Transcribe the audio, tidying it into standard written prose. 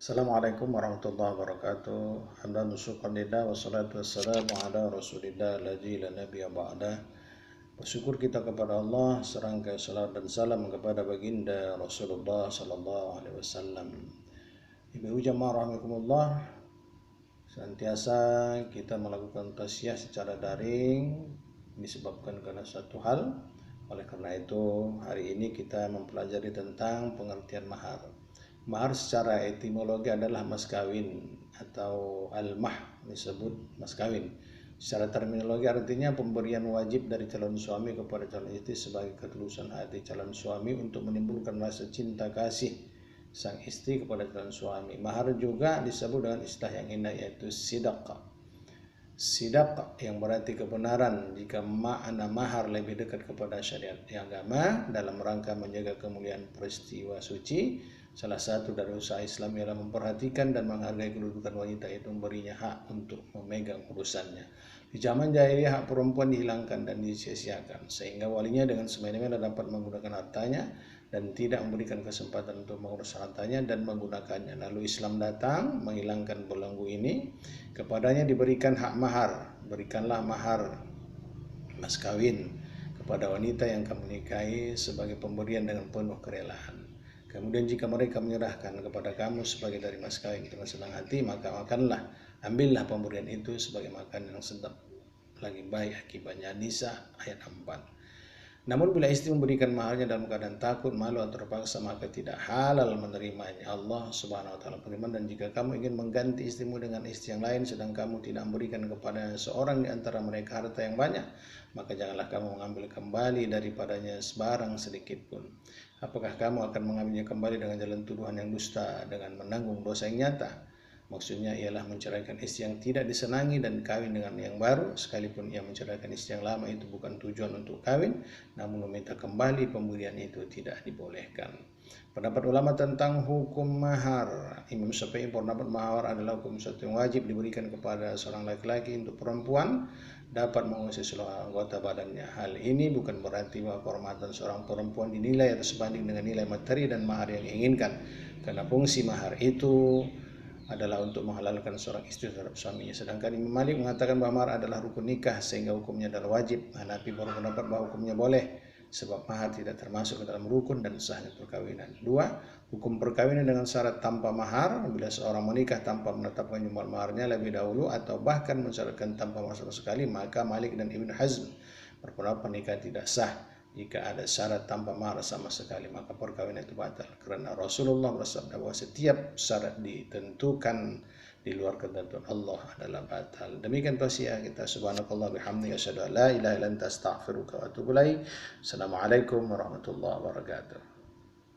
Assalamualaikum warahmatullahi wabarakatuh. Hamdan wa syukran lillah wassalatu wassalamu ala rasulillah alladzi la nabiyya ba'dah. Bersyukur kita kepada Allah, serangkai salat dan salam kepada baginda Rasulullah sallallahu alaihi wasallam. Ibu jamaah rahimakumullah, senantiasa kita melakukan tausiah secara daring disebabkan karena satu hal. Oleh karena itu, hari ini kita mempelajari tentang pengertian mahar. Mahar secara etimologi adalah mas kawin atau al-mah disebut mas kawin. Secara terminologi artinya pemberian wajib dari calon suami kepada calon istri sebagai ketulusan hati calon suami untuk menimbulkan rasa cinta kasih sang istri kepada calon suami. Mahar juga disebut dengan istilah yang indah yaitu sidaqah. Sidaq yang berarti kebenaran jika makna mahar lebih dekat kepada syariat agama dalam rangka menjaga kemuliaan peristiwa suci. Salah satu dari usaha Islam ialah memperhatikan dan menghargai kedudukan wanita, itu memberinya hak untuk memegang urusannya. Di zaman jahiliyah hak perempuan dihilangkan dan disia-siakan sehingga walinya dengan semena-mena dapat menggunakan hartanya dan tidak memberikan kesempatan untuk mengurus hartanya dan menggunakannya. Lalu Islam datang menghilangkan belenggu ini, kepadanya diberikan hak mahar. Berikanlah mahar mas kawin kepada wanita yang kamu nikahi sebagai pemberian dengan penuh kerelaan. Kemudian jika mereka menyerahkan kepada kamu sebagai dari mas kawin dengan senang hati, maka makanlah, ambillah pemberian itu sebagai makanan yang sedap lagi baik akibatnya. Nisa ayat 4. Namun bila istri memberikan maharnya dalam keadaan takut, malu atau terpaksa, maka tidak halal menerimanya. Allah Subhanahu wa taala berfirman, dan jika kamu ingin mengganti istrimu dengan istri yang lain sedang kamu tidak memberikan kepada seorang di antara mereka harta yang banyak, maka janganlah kamu mengambil kembali daripadanya sebarang sedikit pun. Apakah kamu akan mengambilnya kembali dengan jalan tuduhan yang dusta dengan menanggung dosa yang nyata? Maksudnya ialah menceraikan istri yang tidak disenangi dan kawin dengan yang baru, sekalipun ia menceraikan istri yang lama itu bukan tujuan untuk kawin, namun meminta kembali pemberian itu tidak dibolehkan. Pendapat ulama tentang hukum mahar. Imam Syafi'i berpendapat mahar adalah hukum satu yang wajib diberikan kepada seorang laki-laki untuk perempuan dapat menguasai seluruh anggota badannya. Hal ini bukan berarti bahwa kehormatan seorang perempuan dinilai atau sebanding dengan nilai materi dan mahar yang diinginkan, karena fungsi mahar itu adalah untuk menghalalkan seorang istri terhadap suaminya. Sedangkan Imam Malik mengatakan bahwa mahar adalah rukun nikah sehingga hukumnya adalah wajib. Hanafi berpendapat bahwa hukumnya boleh sebab mahar tidak termasuk ke dalam rukun dan sahnya perkawinan. 2. Hukum perkawinan dengan syarat tanpa mahar. Bila seorang menikah tanpa menetapkan jumlah maharnya lebih dahulu atau bahkan mensyaratkan tanpa mahar sama sekali, maka Malik dan Ibn Hazm berpendapat pernikahan tidak sah. Jika ada syarat tanpa mahar sama sekali, maka perkawinan itu batal. Karena Rasulullah bersabda bahwa setiap syarat ditentukan di luar ketentuan Allah adalah batal. Demikian tausiah kita. Subhanakallah bihamdika asyhadu an la ilaha illa anta astaghfiruka wa atubu ilaik. Assalamualaikum warahmatullahi wabarakatuh.